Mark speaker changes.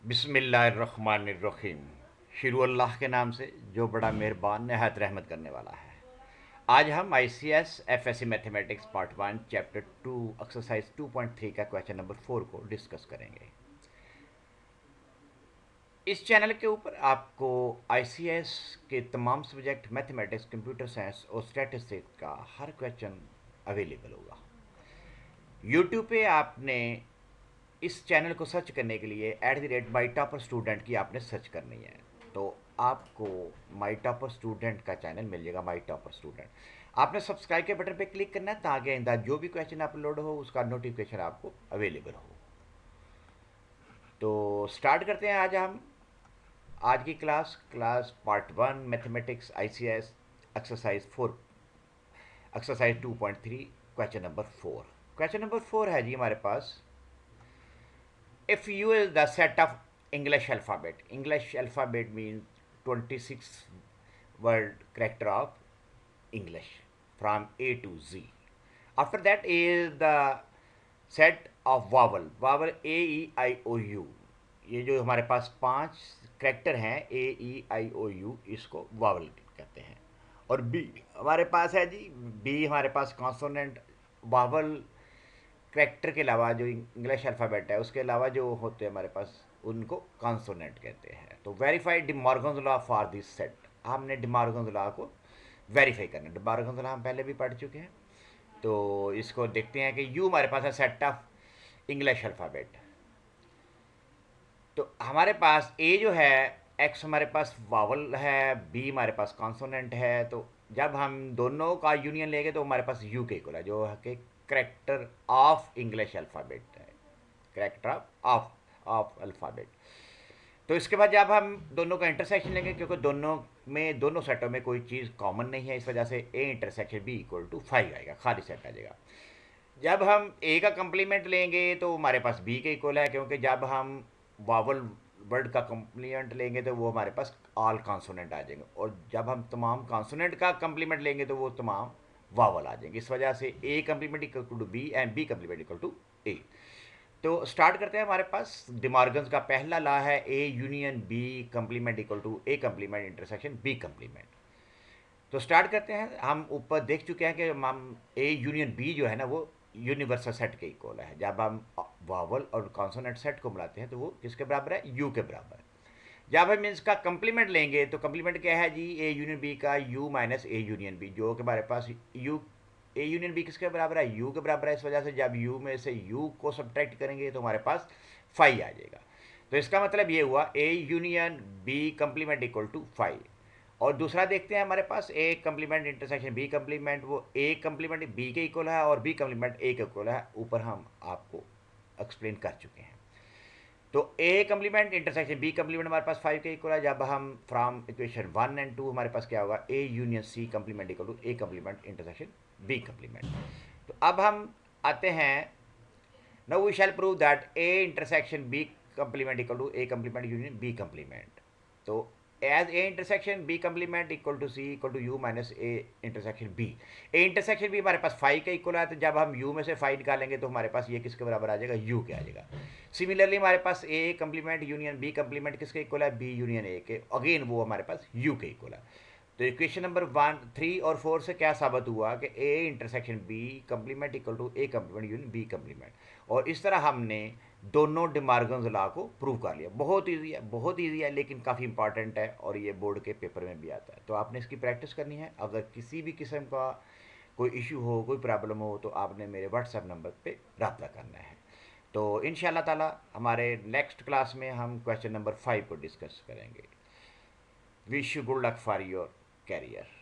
Speaker 1: बिस्मिल्लाहिर्रहमानिर्रहीम। शुरू अल्लाह के नाम से जो बड़ा मेहरबान नहायत रहमत करने वाला है। आज हम ICS FSC mathematics part 1 chapter 2 exercise 2.3 का क्वेश्चन नंबर 4 को डिस्कस करेंगे। इस चैनल के ऊपर आपको ICS के तमाम सब्जेक्ट मैथमेटिक्स, कंप्यूटर साइंस और स्टैटिस्टिक्स का हर क्वेश्चन अवेलेबल होगा। यूट्यूब पे आपने इस चैनल को सर्च करने के लिए @माई टॉपर स्टूडेंट की आपने सर्च करनी है, तो आपको माई टॉपर स्टूडेंट का चैनल मिल जाएगा। माई टॉपर स्टूडेंट आपने सब्सक्राइब के बटन पे क्लिक करना है ताकि आइंदा जो भी क्वेश्चन अपलोड हो उसका नोटिफिकेशन आपको अवेलेबल हो। तो स्टार्ट करते हैं आज की class part 1 mathematics ICS exercise 2.3 question number 4। Question number 4 है जी हमारे पास, if U is the set of English alphabet means 26 word character of English from A to Z. After that A is the set of vowel A E I O U। ये जो हमारे पास 5 character हैं A E I O U, इसको vowel कहते हैं। और B हमारे पास है जी, बी हमारे पास कॉन्सोनेंट वावल करेक्टर के अलावा जो इंग्लिश अल्फ़ाबेट है उसके अलावा जो होते हैं हमारे पास उनको कॉन्सोनेंट कहते हैं। तो verify De Morgan's law for this set, हमने डिमॉर्गन्स लॉ को वेरीफाई करना है। डिमॉर्गन्स लॉ हम पहले भी पढ़ चुके हैं। तो इसको देखते हैं कि यू हमारे पास है सेट ऑफ इंग्लिश अल्फ़ाबेट। तो हमारे पास ए जो है, एक्स हमारे पास वावल है, बी हमारे पास कॉन्सोनेंट है। तो जब हम दोनों का यूनियन लेंगे तो हमारे पास यू के इक्वल है, जो है कि करेक्टर ऑफ इंग्लिश अल्फ़ाबेट है, करेक्टर ऑफ ऑफ अल्फ़ाबेट। तो इसके बाद जब हम दोनों का इंटरसेक्शन लेंगे, क्योंकि दोनों सेटों में कोई चीज़ कॉमन नहीं है, इस वजह से A intersection B equal to 5 आएगा, खाली सेट आ जाएगा। जब हम ए का कंप्लीमेंट लेंगे तो हमारे पास बी के इक्वल है, क्योंकि जब हम वावल वर्ड का कंप्लीमेंट लेंगे तो वो हमारे पास ऑल कॉन्सोनेंट आ जाएंगे, और जब हम तमाम कॉन्सोनेंट का कंप्लीमेंट लेंगे तो वो तमाम वावल आ जाएंगे। इस वजह से A complement equal to B and B complement equal to A. तो स्टार्ट करते हैं। हमारे पास डिमॉर्गन्स का पहला लॉ है A union B complement equal to A complement intersection B complement. तो स्टार्ट करते हैं। हम ऊपर देख चुके हैं कि हम ए यूनियन बी जो है ना वो यूनिवर्सल सेट के इक्वल है। जब हम वावल और कॉन्सोनेंट सेट को मिलाते हैं तो वो किसके बराबर है, यू के बराबर। जब हम इसका कंप्लीमेंट लेंगे तो कंप्लीमेंट क्या है जी, ए यूनियन बी का U minus A union B, जो कि हमारे पास यू ए यूनियन बी किसके बराबर है, यू के बराबर है। इस वजह से जब यू में से यू को सब्ट्रैक्ट करेंगे तो हमारे पास 5 आ जाएगा। तो इसका मतलब ये हुआ A union B complement equal to 5। और दूसरा देखते हैं, हमारे पास A complement intersection B complement, वो ए कंप्लीमेंट बी के इक्वल है और बी कंप्लीमेंट ए के इक्वल है, ऊपर हम आपको एक्सप्लेन कर चुके हैं। तो ए कंप्लीमेंट इंटरसेक्शन बी कंप्लीमेंट हमारे पास 5 के इक्वल है। जब हम फ्रॉम इक्वेशन 1 एंड 2 हमारे पास क्या होगा, A union C complement equal to A complement intersection B complement. तो अब हम आते हैं, now we shall prove that A intersection B complement equal to A complement union B complement. तो as A intersection B complement equal to C equal to U minus A intersection B. A intersection B हमारे पास 5 का equal है, तो जब हम you में से 5 निकालेंगे तो हमारे पास ये किसके बराबर आ जाएगा, यू के आ जाएगा। सिमिलरली हमारे पास A complement union B complement किसके इक्वल है, बी यूनियन ए के, अगेन वो हमारे पास यू के इक्वल है। तो इक्वेशन नंबर 1 3 और 4 से क्या साबित हुआ कि A intersection B complement equal to A complement union B complement. और इस तरह हमने दोनों डिमार्गन्स लॉ को प्रूव कर लिया। बहुत ईजी है, बहुत ईजी है, लेकिन काफ़ी इंपॉर्टेंट है और ये बोर्ड के पेपर में भी आता है। तो आपने इसकी प्रैक्टिस करनी है। अगर किसी भी किस्म का कोई इशू हो, कोई प्रॉब्लम हो, तो आपने मेरे व्हाट्सएप नंबर पे रब्ता करना है। तो इंशाल्लाह ताला हमारे नेक्स्ट क्लास में हम क्वेश्चन नंबर 5 को डिस्कस करेंगे। Wish you good luck for your career.